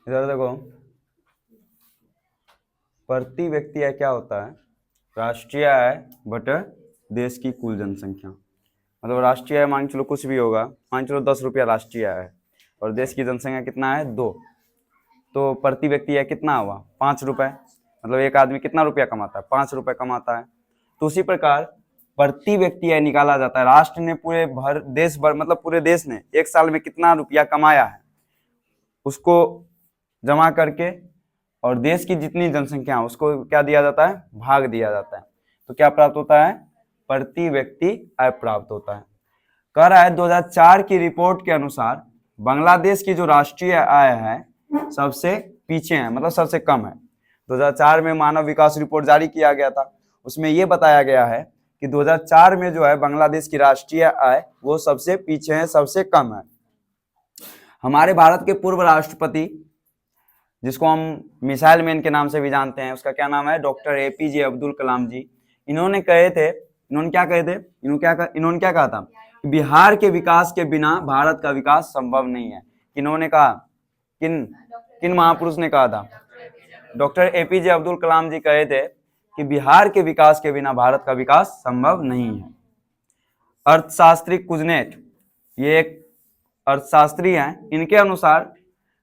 इधर देखो, प्रति व्यक्ति आय क्या होता है? राष्ट्रीय आय बटे देश की कुल जनसंख्या। मतलब राष्ट्रीय आय मान के चलो कुछ भी होगा, मान चलो 10 रुपया राष्ट्रीय आय है और देश की जनसंख्या कितना है 2, तो प्रति व्यक्ति आय कितना हुआ 5 रुपए। मतलब एक आदमी कितना रुपया कमाता है? 5 रुपए कमाता है। तो उसी प्रकार प्रति व्यक्ति आय निकाला जाता है। राष्ट्र ने पूरे भर देश भर मतलब पूरे देश ने एक साल में कितना रुपया कमाया है उसको जमा करके और देश की जितनी जनसंख्या है उसको क्या दिया जाता है? भाग दिया जाता है। तो क्या प्राप्त होता है? प्रति व्यक्ति आय प्राप्त होता है। कह रहा है 2004 की रिपोर्ट के अनुसार बांग्लादेश की जो राष्ट्रीय आय है सबसे पीछे है, मतलब सबसे कम है। 2004 में मानव विकास रिपोर्ट जारी किया गया था, उसमें यह बताया गया है कि 2004 में जो है बांग्लादेश की राष्ट्रीय आय वो सबसे पीछे है, सबसे कम है। हमारे भारत के पूर्व राष्ट्रपति जिसको हम मिसाइल मैन के नाम से भी जानते हैं, उसका क्या नाम है? डॉक्टर एपीजे अब्दुल कलाम जी। इन्होंने क्या कहा था? बिहार के विकास के बिना भारत का विकास संभव नहीं है। इन्होंने कहा, किन किन महापुरुष ने कहा था? डॉक्टर एपीजे अब्दुल कलाम जी कहे थे कि बिहार के विकास के बिना भारत का विकास संभव नहीं है। अर्थशास्त्री कुजनेट, ये एक अर्थशास्त्री हैं, इनके अनुसार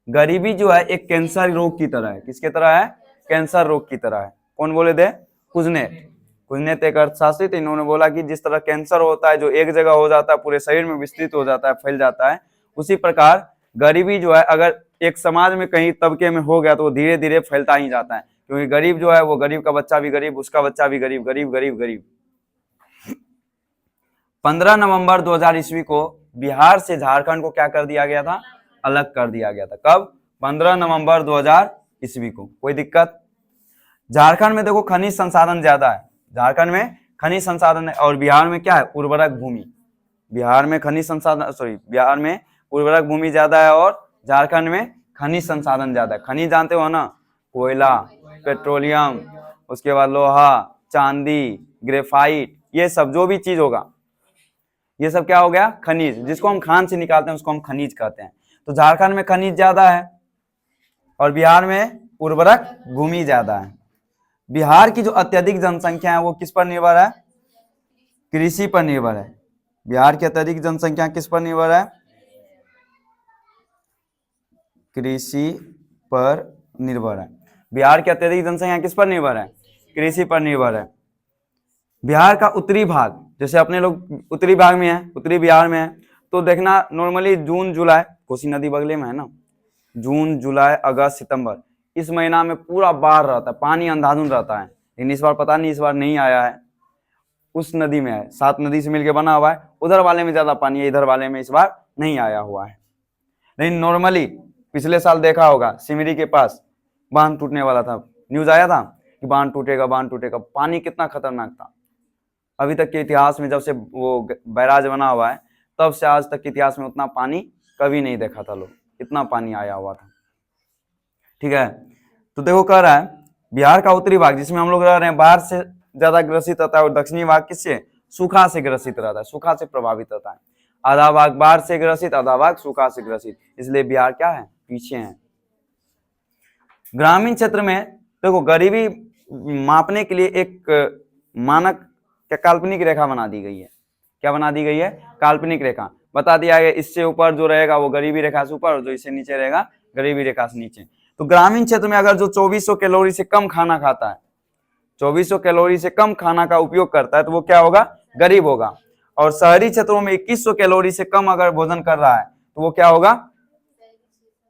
गरीबी जो है एक कैंसर रोग की तरह है। किसके तरह है? कैंसर रोग की तरह है। कौन बोले थे? कुजनेट एक अर्थशास्त्री थे। इन्होंने बोला कि जिस तरह कैंसर होता है जो एक जगह हो जाता है पूरे शरीर में विस्तृत हो जाता है, फैल जाता है, उसी प्रकार गरीबी जो है अगर एक समाज में कहीं तबके में हो गया तो वो धीरे धीरे फैलता ही जाता है, क्योंकि गरीब जो है वो गरीब का बच्चा भी गरीब, उसका बच्चा भी गरीब, गरीब गरीब गरीब। 15 नवंबर 2000 ईस्वी को बिहार से झारखंड को क्या कर दिया गया था? अलग कर दिया गया था। कब? 15 नवंबर 2000 ईस्वी को। कोई दिक्कत? झारखंड में देखो खनिज संसाधन ज्यादा है, झारखंड में खनिज संसाधन है, और बिहार में क्या है? उर्वरक भूमि। बिहार में उर्वरक भूमि ज्यादा है और झारखंड में खनिज संसाधन ज्यादा है। खनिज जानते हो ना? कोयला, पेट्रोलियम, उसके बाद लोहा, चांदी, ग्रेफाइट, ये सब जो भी चीज होगा ये सब क्या हो गया? खनिज। जिसको हम खान से निकालते हैं उसको हम खनिज कहते हैं। तो झारखंड में खनिज ज्यादा है और बिहार में उर्वरक भूमि ज्यादा है। बिहार की जो अत्यधिक जनसंख्या है वो किस पर निर्भर है? कृषि पर निर्भर है। बिहार की अत्यधिक जनसंख्या किस पर निर्भर है? कृषि पर निर्भर है। बिहार की अत्यधिक जनसंख्या किस पर निर्भर है? कृषि पर निर्भर है। बिहार का उत्तरी भाग, जैसे अपने लोग उत्तरी भाग में है, उत्तरी बिहार में है, तो देखना नॉर्मली जून जुलाई, कोसी नदी बगले में है ना, जून जुलाई अगस्त सितंबर, इस महीना में पूरा बाढ़ रहता है, पानी अंधाधुंध रहता है। लेकिन इस बार पता नहीं, इस बार नहीं आया है। उस नदी में है, 7 नदी से मिलकर बना हुआ है, उधर वाले में ज्यादा पानी है, इधर वाले में इस बार नहीं आया हुआ है। लेकिन नॉर्मली पिछले साल देखा होगा सिमरी के पास बांध टूटने वाला था, न्यूज आया था कि बांध टूटेगा, बांध टूटेगा। पानी कितना खतरनाक था। अभी तक के इतिहास में जब से वो बैराज बना हुआ है तब से आज तक के इतिहास में उतना पानी कभी नहीं देखा था लोग, इतना पानी आया हुआ था। ठीक है, तो देखो कह रहा है बिहार का उत्तरी भाग जिसमें हम लोग रह रहे हैं बाढ़ से ज्यादा ग्रसित रहता है, और दक्षिणी भाग किससे? सूखा से ग्रसित रहता है, सूखा से प्रभावित रहता है। आधा भाग बाढ़ से ग्रसित, आधा भाग सूखा से ग्रसित, इसलिए बिहार क्या है? पीछे है। ग्रामीण क्षेत्र में देखो गरीबी मापने के लिए एक मानक क्या काल्पनिक रेखा बना दी गई है। क्या बना दी गई है? काल्पनिक रेखा। बता दिया गया इससे ऊपर जो रहेगा वो गरीबी रेखा से ऊपर, और जो इससे नीचे रहेगा गरीबी रेखा से नीचे। तो ग्रामीण क्षेत्र में अगर जो 2400 कैलोरी से कम खाना खाता है, 2400 कैलोरी से कम खाना का उपयोग करता है, तो वो क्या होगा? गरीब होगा। और शहरी क्षेत्रों में 2100 कैलोरी से कम अगर भोजन कर रहा है तो वो क्या होगा?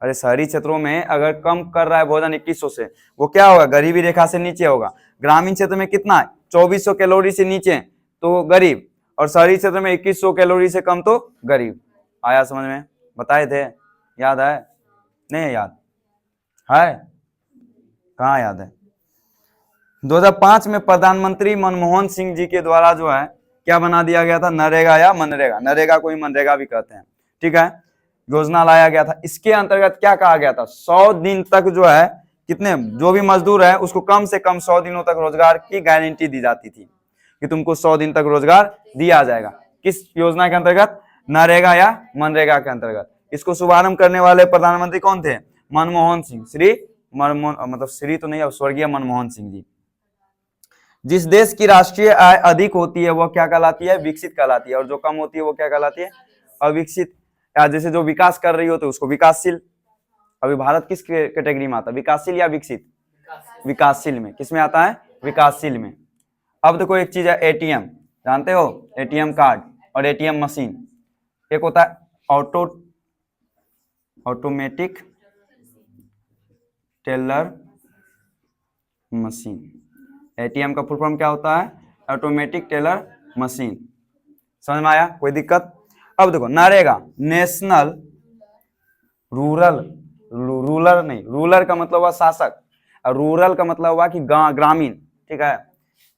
अरे शहरी क्षेत्रों में अगर कम कर रहा है भोजन 2100 से, वो क्या होगा? गरीबी रेखा से नीचे होगा। ग्रामीण क्षेत्र में कितना है? 2400 कैलोरी से नीचे तो गरीब, और शहरी क्षेत्र में 2100 कैलोरी से कम तो गरीब। आया समझ में? बताए थे, याद है? नहीं याद है? कहाँ याद है? 2005 में प्रधानमंत्री मनमोहन सिंह जी के द्वारा जो है क्या बना दिया गया था? नरेगा या मनरेगा, नरेगा को ही मनरेगा भी कहते हैं। ठीक है, योजना लाया गया था। इसके अंतर्गत क्या कहा गया था? 100 दिन तक जो है कितने जो भी मजदूर है उसको कम से कम 100 दिनों तक रोजगार की गारंटी दी जाती थी कि तुमको 100 दिन तक रोजगार दिया जाएगा। किस योजना के अंतर्गत? नरेगा या मनरेगा के अंतर्गत। इसको शुभारंभ करने वाले प्रधानमंत्री कौन थे? मनमोहन सिंह, श्री मनमोहन मतलब श्री तो नहीं, अब स्वर्गीय मनमोहन सिंह जी। जिस देश की राष्ट्रीय आय अधिक होती है वह क्या कहलाती है? विकसित कहलाती है, और जो कम होती है वो क्या कहलाती है? अविकसित। या जैसे जो विकास कर रही हो तो उसको विकासशील। अभी भारत किस कैटेगरी में आता है, विकासशील या विकसित? विकासशील में। किस में आता है? विकासशील में। अब देखो एक चीज है एटीएम, जानते हो? एटीएम कार्ड और एटीएम मशीन। एक होता है ऑटोमेटिक टेलर मशीन। एटीएम का फुल फॉर्म क्या होता है? Automatic teller machine. समझ में आया? कोई दिक्कत? अब देखो नरेगा, नेशनल रूरल, रूरल नहीं, रूरल का मतलब हुआ शासक और रूरल का मतलब हुआ कि ग्रामीण, ठीक है?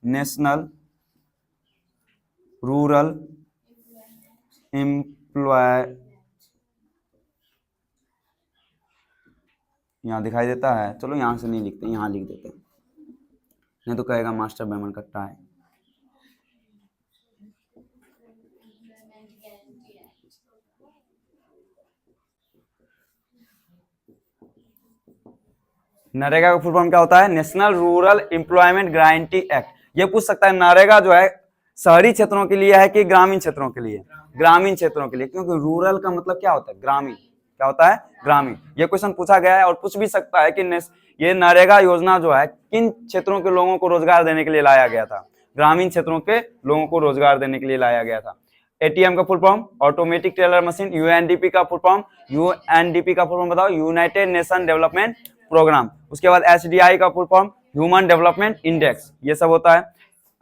नेशनल रूरल एम्प्लॉय, यहाँ दिखाई देता है, चलो यहाँ से नहीं लिखते, यहाँ लिख देते हैं, नहीं तो कहेगा मास्टर बैमन कट्टा है। नरेगा का फुल फॉर्म क्या होता है? National rural employment guarantee act. ये पूछ सकता है नरेगा जो है शहरी क्षेत्रों के लिए है कि ग्रामीण क्षेत्रों के लिए? ग्रामीण क्षेत्रों के लिए, क्योंकि रूरल का मतलब क्या होता है? ग्रामीण। क्या होता है? ग्रामीण। ये क्वेश्चन पूछा गया है और पूछ भी सकता है कि ये नरेगा योजना जो है किन क्षेत्रों के लोगों को रोजगार देने के लिए लाया गया था? ग्रामीण क्षेत्रों के लोगों को रोजगार देने के लिए लाया गया था। एटीएम का full form automatic teller machine. UNDP का फुल फॉर्म, यूएनडीपी का फुल फॉर्म बताओ? United Nation development programme. उसके बाद एचडीआई का full form human development index. ये सब होता है।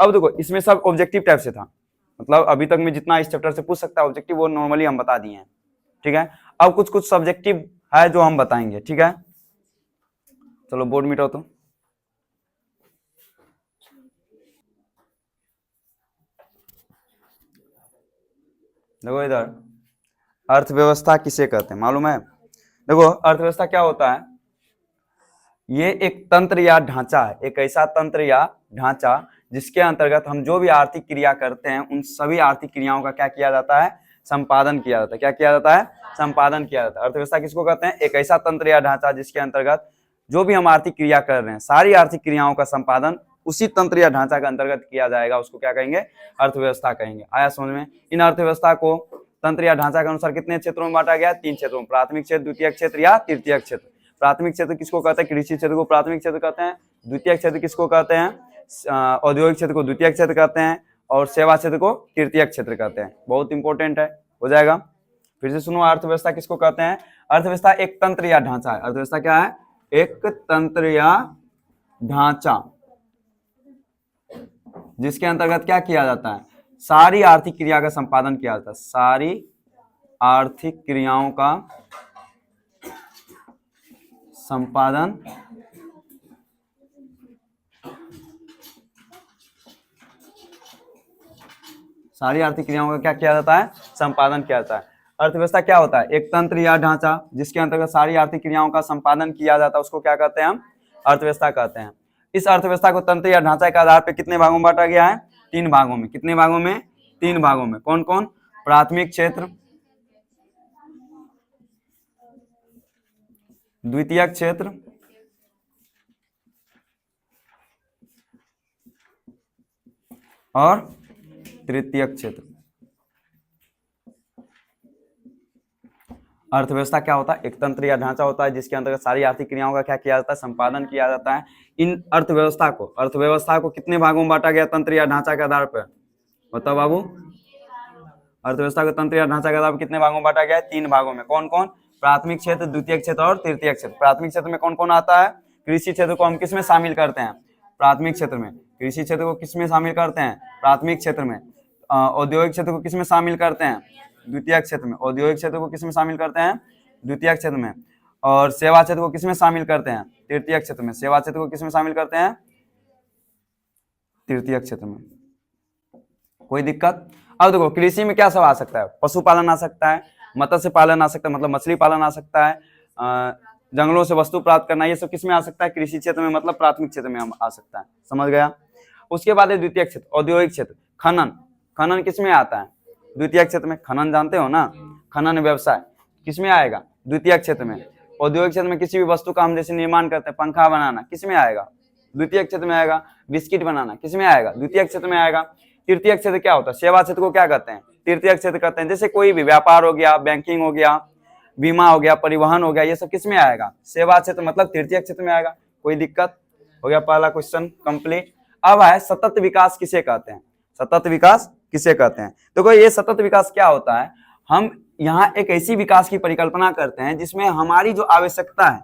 अब देखो इसमें सब ऑब्जेक्टिव टाइप से था, मतलब अभी तक में जितना इस चैप्टर से पूछ सकता है ऑब्जेक्टिव वो नॉर्मली हम बता दिए हैं, ठीक है? अब कुछ कुछ सब्जेक्टिव है जो हम बताएंगे, ठीक है? चलो बोर्ड मिटाओ तो। देखो इधर अर्थव्यवस्था किसे कहते हैं मालूम है? देखो अर्थव्यवस्था क्या होता है? ये एक तंत्र या ढांचा है, एक ऐसा तंत्र या ढांचा जिसके अंतर्गत हम जो भी आर्थिक क्रिया करते हैं उन सभी आर्थिक क्रियाओं का क्या किया जाता है? संपादन किया जाता है। क्या किया जाता है? संपादन किया जाता है। अर्थव्यवस्था किसको कहते हैं? एक ऐसा तंत्र या ढांचा जिसके अंतर्गत जो भी हम आर्थिक क्रिया कर रहे हैं सारी आर्थिक क्रियाओं का संपादन उसी तंत्र या ढांचा के अंतर्गत किया जाएगा, उसको क्या कहेंगे? अर्थव्यवस्था कहेंगे। आया समझ में? इन अर्थव्यवस्था को तंत्र या ढांचा के अनुसार कितने क्षेत्रों में बांटा गया? 3 क्षेत्रों में, प्राथमिक क्षेत्र, द्वितीय क्षेत्र या तृतीय क्षेत्र। प्राथमिक क्षेत्र किसको कहते हैं? कृषि क्षेत्र को प्राथमिक क्षेत्र कहते हैं। द्वितीय क्षेत्र किसको कहते हैं? औद्योगिक क्षेत्र को द्वितीय क्षेत्र कहते हैं, और सेवा क्षेत्र को तृतीय क्षेत्र कहते हैं। बहुत इंपॉर्टेंट है, हो जाएगा। फिर से सुनो, अर्थव्यवस्था किसको कहते हैं? अर्थव्यवस्था एक तंत्र या ढांचा है। अर्थव्यवस्था क्या है? एक तंत्र या ढांचा जिसके अंतर्गत क्या किया जाता है? सारी आर्थिक क्रिया का संपादन किया जाता है। सारी आर्थिक क्रियाओं का संपादन सारी आर्थिक क्रियाओं का क्या किया जाता है? संपादन किया जाता है। अर्थव्यवस्था क्या होता है? एक तंत्र या ढांचा जिसके अंतर्गत सारी आर्थिक क्रियाओं का संपादन किया जाता है, उसको क्या कहते हैं? हम अर्थव्यवस्था कहते हैं। इस अर्थव्यवस्था को तंत्र या ढांचा के आधार पर कितने भागों में बांटा गया है? 3 भागों में। कितने भागों में? 3 भागों में। कौन कौन? प्राथमिक क्षेत्र, द्वितीय क्षेत्र और तृतीय क्षेत्र। अर्थव्यवस्था क्या होता है? एक तंत्र या ढांचा होता है जिसके अंतर्गत सारी आर्थिक क्रियाओं का क्या किया जाता है? संपादन किया जाता है। इन अर्थव्यवस्था को कितने भागों में बांटा गया तंत्र या ढांचा के आधार पर? बताओ बाबू। अर्थव्यवस्था को तंत्र या ढांचा के आधार पर कितने भागों में बांटा गया है? 3 भागों में। कौन कौन? प्राथमिक क्षेत्र, द्वितीय क्षेत्र और तृतीय क्षेत्र। प्राथमिक क्षेत्र में कौन कौन आता है? कृषि क्षेत्र को हम किस में शामिल करते हैं? प्राथमिक क्षेत्र में। कृषि क्षेत्र को किस में शामिल करते हैं? प्राथमिक क्षेत्र में। औद्योगिक क्षेत्र को किस में शामिल करते हैं? द्वितीय क्षेत्र में। औद्योगिक क्षेत्र को किस में शामिल करते हैं? द्वितीय क्षेत्र में। और सेवा क्षेत्र को किस में शामिल करते हैं? तृतीय क्षेत्र में। सेवा क्षेत्र को किस में शामिल करते हैं? तृतीय क्षेत्र में। कोई दिक्कत? अब देखो कृषि में क्या सब आ सकता है? पशुपालन आ सकता है, मत्स्य पालन आ सकता है, मतलब मछली पालन आ सकता है, जंगलों से वस्तु प्राप्त करना, ये सब किस में आ सकता है? कृषि क्षेत्र में, मतलब प्राथमिक क्षेत्र में आ सकता है। समझ गया? उसके बाद है द्वितीय क्षेत्र, औद्योगिक क्षेत्र। खनन, खनन किस में आता है? द्वितीय क्षेत्र में। खनन जानते हो ना? खनन व्यवसाय किस में आएगा? द्वितीय क्षेत्र में। औद्योगिक क्षेत्र में किसी भी वस्तु का हम जैसे निर्माण करते हैं, पंखा बनाना किस में आएगा? द्वितीय क्षेत्र में आएगा। बिस्किट बनाना किस में आएगा? द्वितीय क्षेत्र में आएगा। तृतीय क्षेत्र क्या होता है? सेवा क्षेत्र को क्या कहते हैं? तृतीय क्षेत्र कहते हैं। जैसे कोई भी व्यापार हो गया, बैंकिंग हो गया, बीमा हो गया, परिवहन हो गया, ये सब किस में आएगा? सेवा क्षेत्र मतलब तृतीय क्षेत्र में आएगा। कोई दिक्कत? हो गया पहला क्वेश्चन कंप्लीट। अब है सतत विकास किसे कहते हैं? सतत विकास किसे कहते हैं? देखो ये सतत विकास क्या होता है, हम यहाँ एक ऐसी विकास की परिकल्पना करते हैं जिसमें हमारी जो आवश्यकता है,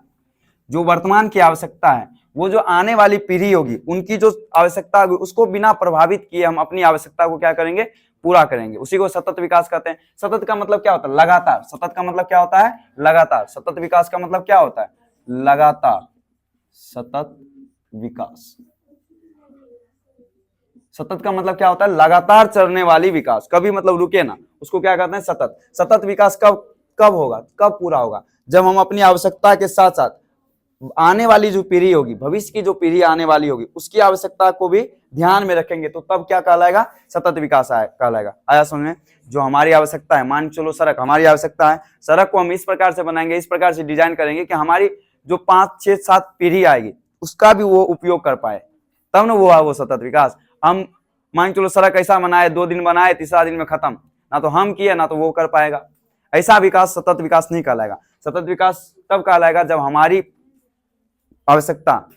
जो वर्तमान की आवश्यकता है, वो जो आने वाली पीढ़ी होगी उनकी जो आवश्यकता होगी उसको बिना प्रभावित किए हम अपनी आवश्यकता को क्या करेंगे? पूरा करेंगे। उसी को सतत विकास कहते हैं। सतत का मतलब क्या होता है? लगातार। सतत का मतलब क्या होता है? लगातार। सतत विकास का मतलब क्या होता है? लगातार। सतत विकास, सतत का मतलब क्या होता है? लगातार चलने वाली विकास, कभी मतलब रुके ना, उसको क्या कहते हैं? सतत। सतत विकास कब होगा, कब पूरा होगा? जब हम अपनी आवश्यकता के साथ साथ आने वाली जो पीढ़ी होगी, भविष्य की जो पीढ़ी आने वाली होगी, उसकी आवश्यकता को भी ध्यान में रखेंगे, तो तब क्या कहलाएगा? सतत विकास कहलाएगा। आया समझ में? जो हमारी आवश्यकता है, मान चलो सड़क हमारी आवश्यकता है, सड़क को हम इस प्रकार से बनाएंगे, इस प्रकार से डिजाइन करेंगे कि हमारी जो 5, 6, 7 पीढ़ी आएगी उसका भी वो उपयोग कर पाए, तब ना वो है वो सतत विकास। हम मान चलो सड़क ऐसा बनाए, 2 दिन बनाए, तीसरा दिन में खत्म, ना तो हम किए ना तो वो कर पाएगा, ऐसा विकास सतत विकास नहीं कहलाएगा। सतत विकास तब कहलाएगा जब हमारी आवश्यकता,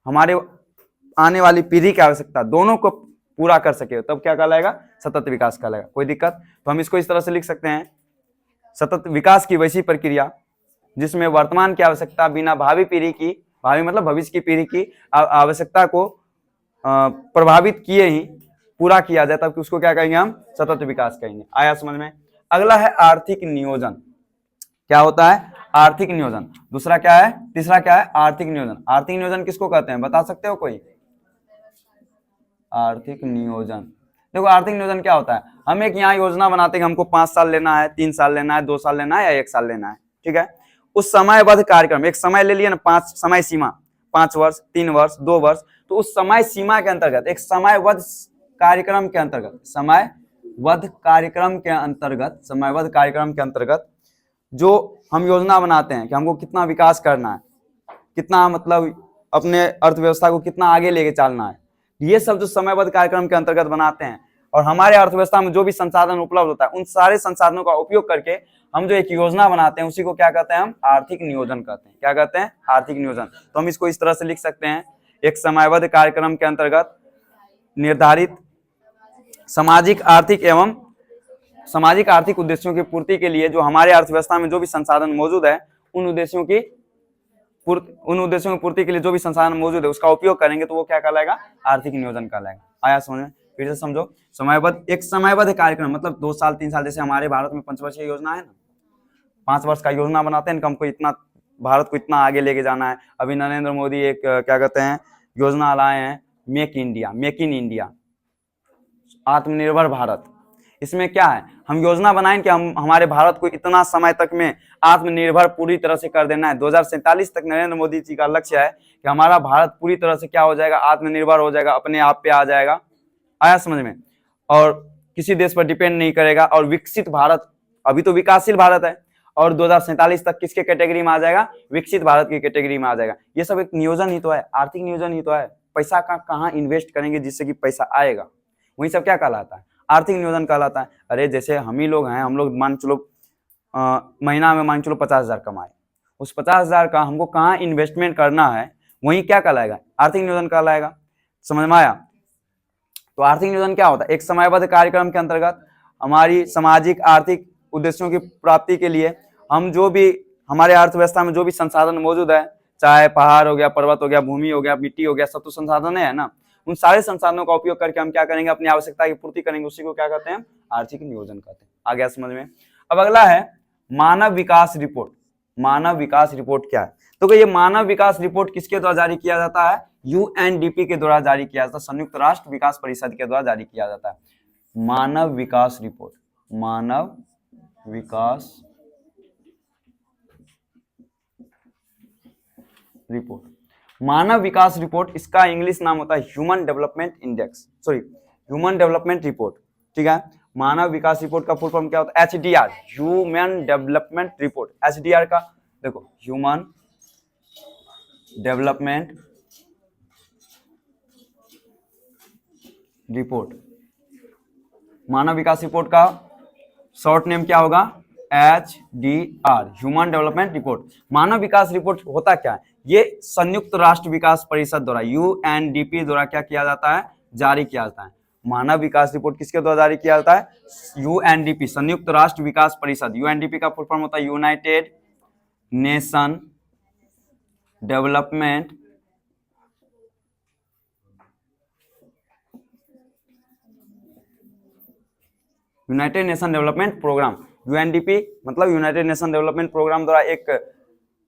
हमारे आने वाली पीढ़ी की आवश्यकता दोनों को पूरा कर सके, तब क्या कहलाएगा? सतत विकास कहलाएगा। कोई दिक्कत? तो हम इसको इस तरह से लिख सकते हैं, सतत विकास की वैसी प्रक्रिया जिसमें वर्तमान की आवश्यकता बिना भावी पीढ़ी की, भावी मतलब भविष्य की पीढ़ी की आवश्यकता को प्रभावित किए ही पूरा किया जाए, तब उसको क्या कहेंगे? हम सतत विकास कहेंगे। आया समझ में? अगला है आर्थिक नियोजन। क्या होता है? आर्थिक नियोजन। दूसरा क्या है? तीसरा क्या है? आर्थिक नियोजन। आर्थिक नियोजन किसको कहते हैं? बता सकते हो कोई? आर्थिक नियोजन, देखो आर्थिक नियोजन क्या होता है, हम एक यहाँ योजना बनाते हैं, हमको 5 साल लेना है, 3 साल लेना है, 2 साल लेना है या 1 साल लेना है, ठीक है। उस समयबद्ध कार्यक्रम, एक समय ले लिया ना, 5 समय सीमा, 5 वर्ष, 3 वर्ष, 2 वर्ष, तो उस समय सीमा के अंतर्गत एक समयबद्ध कार्यक्रम के अंतर्गत, समयबद्ध कार्यक्रम के अंतर्गत जो हम योजना बनाते हैं कि हमको कितना विकास करना है, कितना मतलब अपने अर्थव्यवस्था को कितना आगे लेके चलना है, ये सब जो समयबद्ध कार्यक्रम के अंतर्गत बनाते हैं, और हमारे अर्थव्यवस्था में जो भी संसाधन उपलब्ध होता है उन सारे संसाधनों का उपयोग करके हम जो एक योजना बनाते हैं उसी को क्या कहते हैं? हम आर्थिक नियोजन कहते हैं। क्या कहते हैं? आर्थिक नियोजन। तो हम इसको इस तरह से लिख सकते हैं, एक समयबद्ध कार्यक्रम के अंतर्गत निर्धारित सामाजिक आर्थिक उद्देश्यों की पूर्ति के लिए जो हमारे अर्थव्यवस्था में जो भी संसाधन मौजूद है उन उद्देश्यों की पूर्ति के लिए जो भी संसाधन मौजूद है उसका उपयोग करेंगे, तो वो क्या कहलाएगा? आर्थिक नियोजन कहलाएगा। आया समझ में? फिर से समझो, एक समयबद्ध कार्यक्रम मतलब 2 साल 3 साल, जैसे हमारे भारत में 5 वर्षीय योजना है ना, 5 वर्ष का योजना बनाते हैं ना, हमको इतना भारत को इतना आगे लेके जाना है। अभी नरेंद्र मोदी एक क्या कहते हैं योजना लाए हैं, मेक इन इंडिया, आत्मनिर्भर भारत। इसमें क्या है, हम योजना बनाएं कि हम हमारे भारत को इतना समय तक में आत्मनिर्भर पूरी तरह से कर देना है। 2047 तक नरेंद्र मोदी जी का लक्ष्य है कि हमारा भारत पूरी तरह से क्या हो जाएगा? आत्मनिर्भर हो जाएगा, अपने आप पे आ जाएगा। आया समझ में? और किसी देश पर डिपेंड नहीं करेगा, और विकसित भारत, अभी तो विकासशील भारत है, और 2047 तक किसके कैटेगरी में आ जाएगा? विकसित भारत की कैटेगरी में आ जाएगा। ये सब एक नियोजन ही तो है, आर्थिक नियोजन ही तो है। पैसा का कहाँ इन्वेस्ट करेंगे जिससे कि पैसा आएगा, वही सब क्या कहलाता है? आर्थिक नियोजन कहलाता है। अरे जैसे हम ही लोग हैं, हम लोग मान चलो महीना में मान चलो 50,000 कमाए, उस 50,000 का हमको कहाँ इन्वेस्टमेंट करना है, वही क्या कहलाएगा? आर्थिक नियोजन कहलाएगा। समझ में आया? तो आर्थिक नियोजन क्या होता है? एक समयबद्ध कार्यक्रम के अंतर्गत हमारी सामाजिक आर्थिक उद्देश्यों की प्राप्ति के लिए हम जो भी हमारे अर्थव्यवस्था में जो भी संसाधन मौजूद है, चाहे पहाड़ हो गया, पर्वत हो गया, भूमि हो गया, मिट्टी हो गया, सब तो संसाधन है ना, उन सारे संसाधनों का उपयोग करके हम क्या करेंगे? अपनी आवश्यकता की पूर्ति करेंगे, उसी को क्या कहते हैं? आर्थिक नियोजन कहते हैं। आ गया समझ में? अब अगला है मानव विकास रिपोर्ट। मानव विकास रिपोर्ट क्या है? तो ये मानव विकास रिपोर्ट किसके द्वारा जारी किया जाता है? यूएनडीपी के द्वारा जारी किया जाता है, संयुक्त राष्ट्र विकास परिषद के द्वारा जारी किया जाता है। मानव विकास रिपोर्ट, मानव विकास रिपोर्ट, मानव विकास रिपोर्ट, इसका इंग्लिश नाम होता है human development index, sorry human development report, ठीक है। मानव विकास रिपोर्ट का फुल फॉर्म क्या होता है? HDR, human development report. HDR का देखो ह्यूमन डेवलपमेंट रिपोर्ट, मानव विकास रिपोर्ट का शॉर्ट नेम क्या होगा, HDR, ह्यूमन डेवलपमेंट रिपोर्ट। मानव विकास रिपोर्ट होता क्या है, ये संयुक्त राष्ट्र विकास परिषद द्वारा UNDP द्वारा क्या किया जाता है, जारी किया जाता है। मानव विकास रिपोर्ट किसके द्वारा जारी किया जाता है, UNDP, संयुक्त राष्ट्र विकास परिषद। UNDP का फुल फॉर्म होता है United Nation development programme. UNDP मतलब यूनाइटेड नेशन डेवलपमेंट प्रोग्राम द्वारा एक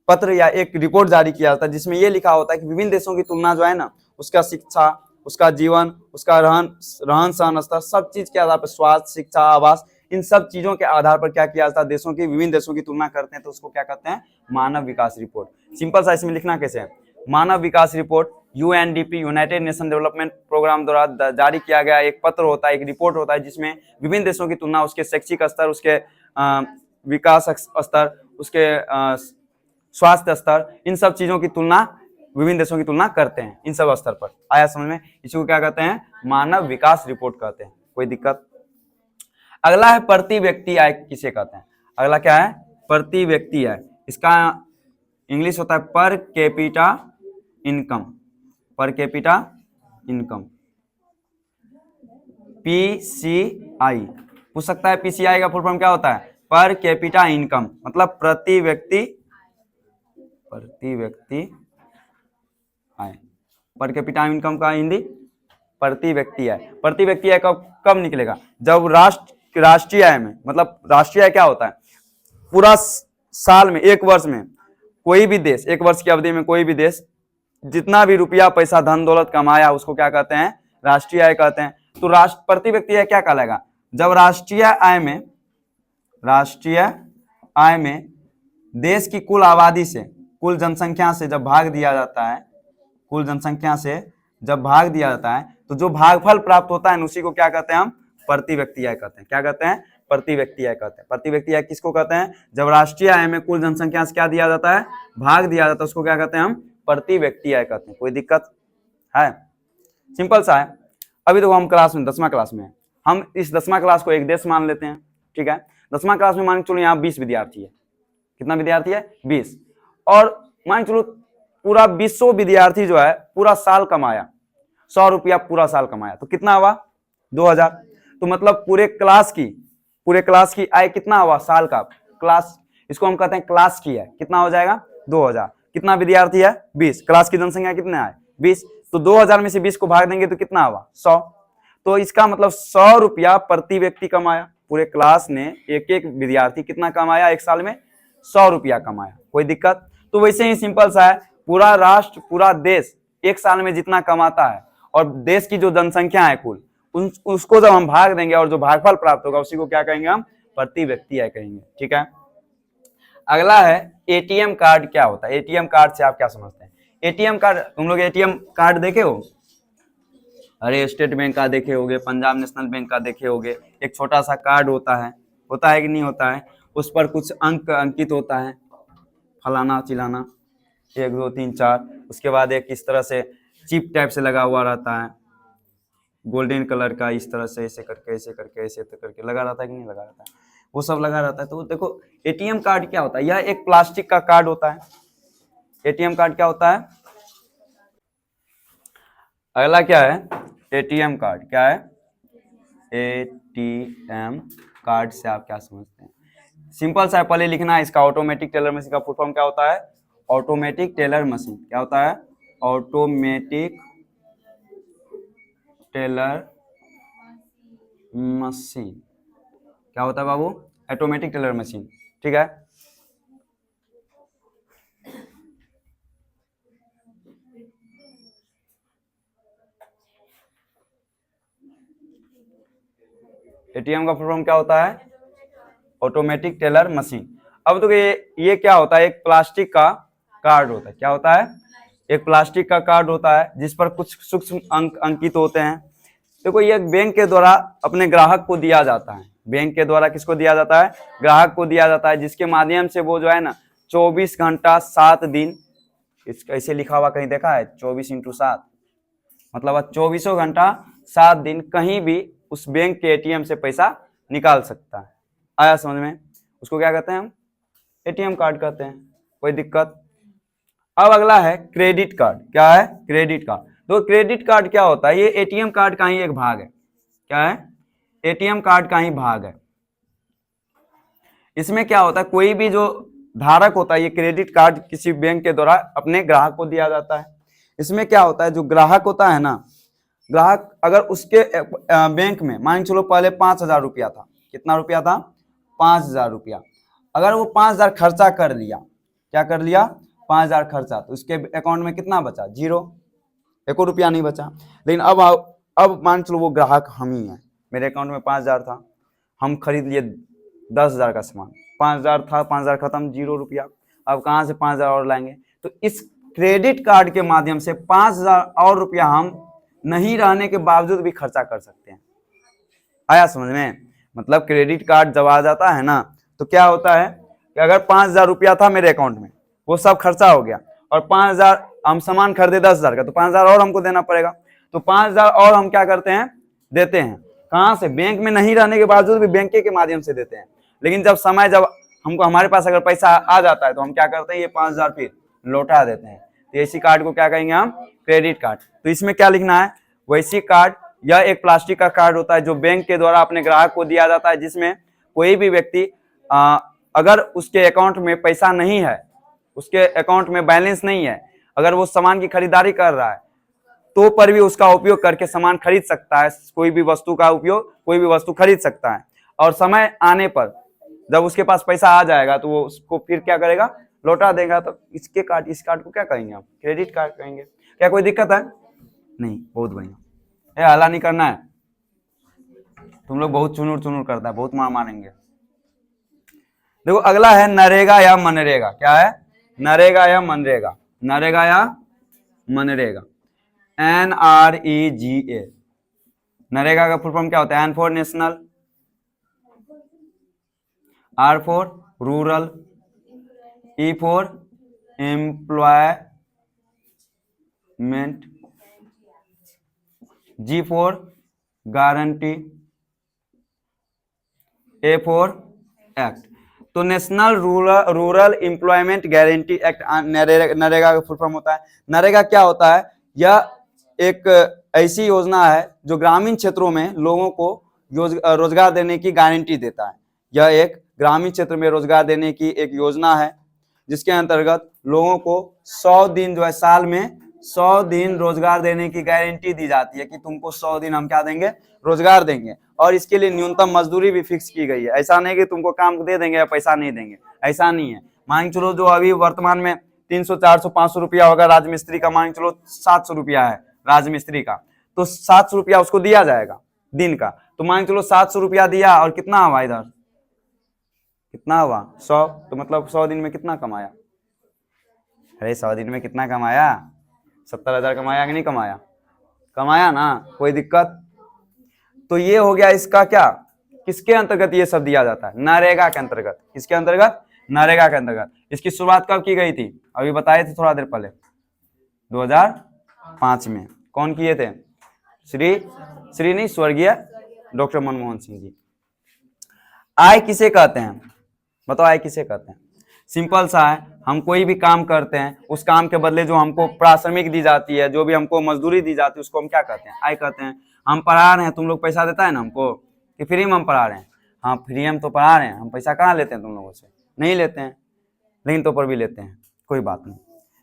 पत्र या एक रिपोर्ट जारी किया जाता है, जिसमें यह लिखा होता है कि विभिन्न देशों की तुलना जो है ना, उसका शिक्षा, उसका जीवन, उसका रहन सहन स्तर, सब चीज के आधार पर, स्वास्थ्य, शिक्षा, आवास, इन सब चीजों के आधार पर क्या किया जाता है, देशों की, विभिन्न देशों की तुलना करते हैं, तो उसको क्या कहते हैं, मानव विकास रिपोर्ट। सिंपल सा इसमें लिखना कैसे है, मानव विकास report UNDP United Nation development programme द्वारा जारी किया गया एक पत्र होता है, एक रिपोर्ट होता है, जिसमें विभिन्न देशों की तुलना, उसके शैक्षिक स्तर, उसके विकास स्तर, उसके स्वास्थ्य स्तर, इन सब चीजों की तुलना, विभिन्न देशों की तुलना करते हैं इन सब स्तर पर। आया समझ में, इसी को क्या कहते हैं, मानव विकास रिपोर्ट कहते हैं। कोई दिक्कत। अगला है प्रति व्यक्ति आय, किसे कहते हैं, अगला क्या है, प्रति व्यक्ति आय। इसका इंग्लिश होता है per capita income, per capita income, PCI पूछ सकता है। PCI का फुल फॉर्म क्या होता है, पर कैपिटा इनकम, मतलब प्रति व्यक्ति आय। पर कैपिटा इनकम का हिंदी प्रति व्यक्ति आय। प्रति व्यक्ति आय कब निकलेगा, जब राष्ट्रीय आय में, मतलब राष्ट्रीय आय क्या होता है, पूरा साल में, एक वर्ष में कोई भी देश, एक वर्ष की अवधि में कोई भी देश जितना भी रुपया पैसा धन दौलत कमाया, उसको क्या कहते हैं, राष्ट्रीय आय कहते हैं। तो प्रति व्यक्ति आय क्या कहलाएगा, जब राष्ट्रीय आय में देश की कुल आबादी से, कुल जनसंख्या से जब भाग दिया जाता है, कुल जनसंख्या से जब भाग दिया जाता है, तो जो भागफल प्राप्त होता है उसी को क्या कहते हैं, हम प्रति व्यक्ति आय कहते हैं। क्या कहते हैं, प्रति व्यक्ति आय कहते हैं। प्रति व्यक्ति आय किसको कहते हैं, जब राष्ट्रीय आय में कुल जनसंख्या से क्या दिया जाता है, भाग दिया जाता है, उसको क्या कहते हैं, हम प्रति व्यक्ति आय कहते हैं। कोई दिक्कत है, सिंपल सा है। अभी तो हम क्लास में 10वां क्लास में है, हम इस 10वां क्लास को एक देश मान लेते हैं, ठीक है। 10वां क्लास में मान के चलो यहाँ 20 विद्यार्थी है, कितना विद्यार्थी है, 20, और मान चलो पूरा 200 विद्यार्थी जो है पूरा साल कमाया, 100 रुपया पूरा साल कमाया, तो कितना हुआ, 2000। तो मतलब पूरे क्लास की आय कितना हुआ, साल का, क्लास, इसको हम कहते हैं क्लास की आय, कितना हो जाएगा, 2000। कितना विद्यार्थी है, 20, क्लास की जनसंख्या कितना है, 20, तो 2000 में से 20 को भाग देंगे तो कितना हुआ, 100। तो इसका मतलब 100 रुपया प्रति व्यक्ति कमाया, पूरे क्लास ने, एक एक विद्यार्थी कितना कमाया, एक साल में 100 रुपया कमाया। कोई दिक्कत। तो वैसे ही सिंपल सा है, पूरा राष्ट्र, पूरा देश एक साल में जितना कमाता है, और देश की जो जनसंख्या है कुल, उसको जब हम भाग देंगे और जो भागफल प्राप्त होगा उसी को क्या कहेंगे, हम प्रति व्यक्ति आय कहेंगे, ठीक है। अगला है ATM कार्ड क्या होता है। ATM कार्ड से आप क्या समझते हैं, ATM कार्ड, तुम लोग ATM कार्ड देखे हो, अरे स्टेट बैंक का देखे होगे, पंजाब नेशनल बैंक का देखे होगे, एक छोटा सा कार्ड होता है कि नहीं होता है, उस पर कुछ अंक अंकित होता है, फलाना चिलाना, 1 2 3 4, उसके बाद एक इस तरह से चिप टाइप से लगा हुआ रहता है, गोल्डन कलर का, इस तरह से ऐसे करके ऐसे करके ऐसे करके लगा रहता है कि नहीं लगा रहता है, वो सब लगा रहता है। तो देखो ATM कार्ड क्या होता है, यह एक प्लास्टिक का कार्ड होता है। ATM कार्ड क्या होता है, अगला क्या है, ATM कार्ड क्या है, ATM कार्ड से आप क्या समझते हैं, सिंपल सा है, पहले लिखना है इसका, ऑटोमेटिक टेलर मशीन का फुल फॉर्म क्या होता है, ऑटोमेटिक टेलर मशीन, क्या होता है, ऑटोमेटिक टेलर मशीन, क्या होता है बाबू, ऑटोमेटिक टेलर मशीन, ठीक है। ATM का फुल फॉर्म क्या होता है, ऑटोमेटिक टेलर मशीन। अब तो ये क्या होता है, एक प्लास्टिक का कार्ड होता है, क्या होता है, एक प्लास्टिक का कार्ड होता है जिस पर कुछ सूक्ष्म अंक अंकित होते हैं। देखो ये बैंक के द्वारा अपने ग्राहक को दिया जाता है, बैंक के द्वारा किसको दिया जाता है, ग्राहक को दिया जाता है, जिसके माध्यम से वो जो है ना 24 घंटा 7 दिन, इस ऐसे लिखा हुआ कहीं देखा है 24 इंटू 7, मतलब 24 घंटा 7 दिन कहीं भी उस बैंक के एटीएम से पैसा निकाल सकता है। आया समझ में? उसको क्या कहते हैं हम? एटीएम कार्ड कहते हैं। कोई दिक्कत? अब अगला है क्रेडिट कार्ड। क्या है? Credit card. तो क्रेडिट कार्ड क्या होता है? ये एटीएम कार्ड का ही एक भाग है। क्या है? एटीएम कार्ड का ही भाग है। इसमें क्या होता है, कोई भी जो धारक होता है, ये क्रेडिट कार्ड किसी बैंक के द्वारा अपने ग्राहक को दिया जाता है। इसमें क्या होता है, जो ग्राहक होता है ना, ग्राहक अगर उसके बैंक में मान चलो पहले 5,000 रुपया था। कितना रुपया था? 5,000 रुपया। अगर वो 5,000 खर्चा कर लिया, क्या कर लिया? 5,000 खर्चा, तो उसके अकाउंट में कितना बचा? 0, 1 रुपया नहीं बचा। लेकिन अब मान चलो वो ग्राहक हम ही हैं, मेरे अकाउंट में 5,000 था, हम खरीद लिए 10,000 का सामान, 5,000 था, 5,000 खत्म, 0 रुपया। अब कहाँ से 5,000 और लाएंगे? तो इस क्रेडिट कार्ड के माध्यम से 5,000 और रुपया हम नहीं रहने के बावजूद भी खर्चा कर सकते हैं। आया समझ में? मतलब क्रेडिट कार्ड जब आ जाता है ना, तो क्या होता है कि अगर 5,000 रुपया था मेरे अकाउंट में, वो सब खर्चा हो गया, और 5,000 हम सामान खरीदे 10,000 का, तो 5,000 और हमको देना पड़ेगा। तो 5,000 और हम क्या करते हैं? देते हैं। कहाँ से? बैंक में नहीं रहने के बावजूद भी बैंक के माध्यम से देते हैं। लेकिन जब हमको हमारे पास अगर पैसा आ जाता है, तो हम क्या करते हैं? ये 5,000 फिर लौटा देते हैं। तो इसी कार्ड को क्या कहेंगे हम? Credit card. तो इसमें क्या लिखना है? वैसी कार्ड, यह एक प्लास्टिक का कार्ड होता है जो बैंक के द्वारा अपने ग्राहक को दिया जाता है, जिसमें कोई भी व्यक्ति अगर उसके अकाउंट में पैसा नहीं है, उसके अकाउंट में बैलेंस नहीं है, अगर वो सामान की खरीदारी कर रहा है, तो पर भी उसका उपयोग करके सामान खरीद सकता है। कोई भी वस्तु का उपयोग, कोई भी वस्तु खरीद सकता है। और समय आने पर जब उसके पास पैसा आ जाएगा, तो वो उसको फिर क्या करेगा? लौटा देगा। तो इस कार्ड को क्या कहेंगे हम? क्रेडिट कार्ड कहेंगे। क्या कोई दिक्कत है? नहीं, बहुत बढ़िया। हल्ला नहीं करना है, तुम लोग बहुत चुनूर चुनूर करता है, बहुत मार मारेंगे। देखो अगला है नरेगा या मनरेगा। क्या है? नरेगा या मनरेगा। नरेगा या मनरेगा, NREGA। नरेगा का फुल फॉर्म क्या होता है? N for national, R for rural, E for employment, G for guarantee, A for act. तो national rural employment guarantee act NREGA का फुल फॉर्म होता है। नरेगा क्या होता है? यह एक ऐसी योजना है जो ग्रामीण क्षेत्रों में लोगों को रोजगार देने की गारंटी देता है। यह एक ग्रामीण क्षेत्र में रोजगार देने की एक योजना है, जिसके अंतर्गत लोगों को 100 दिन जो है, साल में 100 दिन रोजगार देने की गारंटी दी जाती है कि तुमको 100 दिन हम क्या देंगे? रोजगार देंगे। और इसके लिए न्यूनतम मजदूरी भी फिक्स की गई है। ऐसा नहीं कि तुमको काम दे देंगे या पैसा नहीं देंगे, ऐसा नहीं है। मान चलो जो अभी वर्तमान में 300, 400, 500 रुपया होगा राजमिस्त्री का, मान चलो 700 रुपया है राजमिस्त्री का, तो 700 रुपया उसको दिया जाएगा दिन का। तो मान चलो 700 रुपया दिया, और कितना हुआ इधर? कितना हुआ? 100। तो मतलब 100 दिन में कितना कमाया? अरे 100 दिन में कितना कमाया? 70,000 कमाया कि नहीं कमाया? कमाया ना, कोई दिक्कत? तो ये हो गया इसका क्या, किसके अंतर्गत ये सब दिया जाता है? नरेगा के अंतर्गत। किसके अंतर्गत? नरेगा के अंतर्गत। इसकी शुरुआत कब की गई थी? अभी बताए थे थोड़ा देर पहले, 2005 में। कौन किए थे? श्री नहीं, स्वर्गीय डॉक्टर मनमोहन सिंह जी। आय किसे कहते हैं? बताओ, आय किसे कहते हैं? सिंपल सा है, हम कोई भी काम करते हैं, उस काम के बदले जो हमको पारिश्रमिक दी जाती है, जो भी हमको मजदूरी दी जाती है, उसको हम क्या कहते हैं? आय कहते हैं। हम पढ़ा रहे हैं, तुम लोग पैसा देता है ना हमको, कि फ्री में हम पढ़ा रहे हैं? हाँ, फ्री हम तो पढ़ा रहे हैं, हम पैसा कहाँ लेते हैं तुम लोगों से? नहीं लेते हैं, लेकिन तो पर भी लेते हैं, कोई बात नहीं।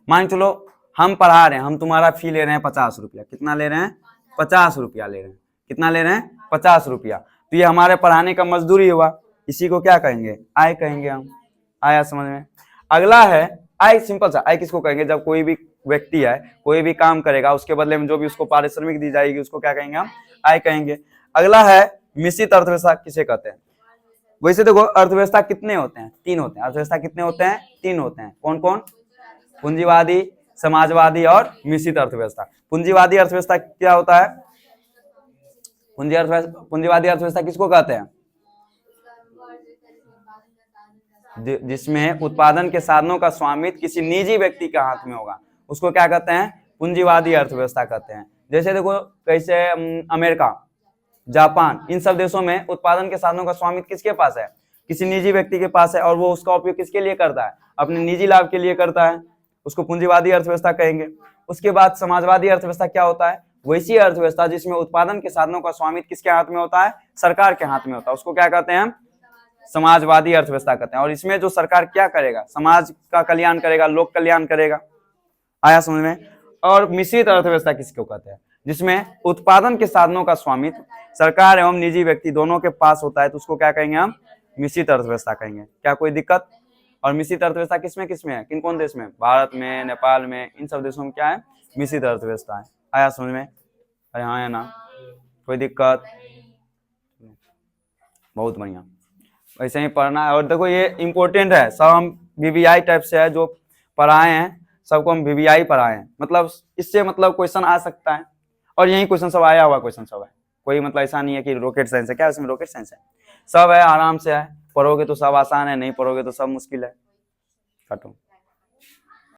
मान चलो हम पढ़ा रहे हैं, हम तुम्हारा फी ले रहे हैं 50 रुपया। कितना ले रहे हैं? 50 रुपया ले रहे हैं। कितना ले रहे हैं? 50 रुपया। तो ये हमारे पढ़ाने का मजदूरी हुआ, इसी को क्या कहेंगे? आय कहेंगे हम। आया समझ में? अगला है आय। सिंपल सा, आय किसको कहेंगे? जब कोई भी व्यक्ति है, कोई भी काम करेगा, उसके बदले में जो भी उसको पारिश्रमिक दी जाएगी, उसको क्या कहेंगे हम? आय कहेंगे। अगला है मिश्रित अर्थव्यवस्था किसे कहते हैं? वैसे देखो अर्थव्यवस्था कितने होते हैं? 3 होते हैं। अर्थव्यवस्था कितने होते हैं? 3 होते हैं। कौन कौन? पूंजीवादी, समाजवादी और मिश्रित अर्थव्यवस्था। पूंजीवादी अर्थव्यवस्था क्या होता है? पूंजीवादी अर्थव्यवस्था किसको कहते हैं? जिसमें उत्पादन के साधनों का स्वामित्व किसी निजी व्यक्ति के हाथ में होगा, उसको क्या कहते हैं? पूंजीवादी अर्थव्यवस्था कहते हैं। जैसे देखो कैसे अमेरिका, जापान, इन सब देशों में उत्पादन के साधनों का स्वामित्व किसके पास है? किसी निजी व्यक्ति के पास है, और वो उसका उपयोग किसके लिए करता है? अपने निजी लाभ के लिए करता है। उसको पूंजीवादी अर्थव्यवस्था कहेंगे। उसके बाद समाजवादी अर्थव्यवस्था क्या होता है? वैसी अर्थव्यवस्था जिसमें उत्पादन के साधनों का स्वामित्व किसके हाथ में होता है? सरकार के हाथ में होता है। उसको क्या कहते हैं? समाजवादी अर्थव्यवस्था कहते हैं। और इसमें जो सरकार क्या करेगा? समाज का कल्याण करेगा, लोक कल्याण करेगा। आया समझ में? और मिश्रित अर्थव्यवस्था किसको कहते हैं? जिसमें उत्पादन के साधनों का स्वामित्व सरकार एवं निजी व्यक्ति दोनों के पास होता है, तो उसको क्या कहेंगे हम? मिश्रित अर्थव्यवस्था कहेंगे। क्या कोई दिक्कत? और मिश्रित अर्थव्यवस्था किसमें किसमें है? किन कौन देश में? भारत में, नेपाल में, इन सब देशों में क्या है? मिश्रित अर्थव्यवस्था है। आया समझ में? अरे हाँ या ना? कोई दिक्कत? बहुत बढ़िया, वैसे ही पढ़ना है। और देखो ये इंपॉर्टेंट है, सब हम वीवीआई टाइप से है जो पढ़ाए हैं, सबको हम वीवीआई पढ़ाए हैं। मतलब इससे मतलब क्वेश्चन आ सकता है, और यही क्वेश्चन सब आया हुआ क्वेश्चन सब है। कोई मतलब ऐसा नहीं है कि रॉकेट साइंस है, क्या इसमें रॉकेट साइंस है? सब है, आराम से है, पढ़ोगे तो सब आसान है, नहीं पढ़ोगे तो सब मुश्किल है। काटो।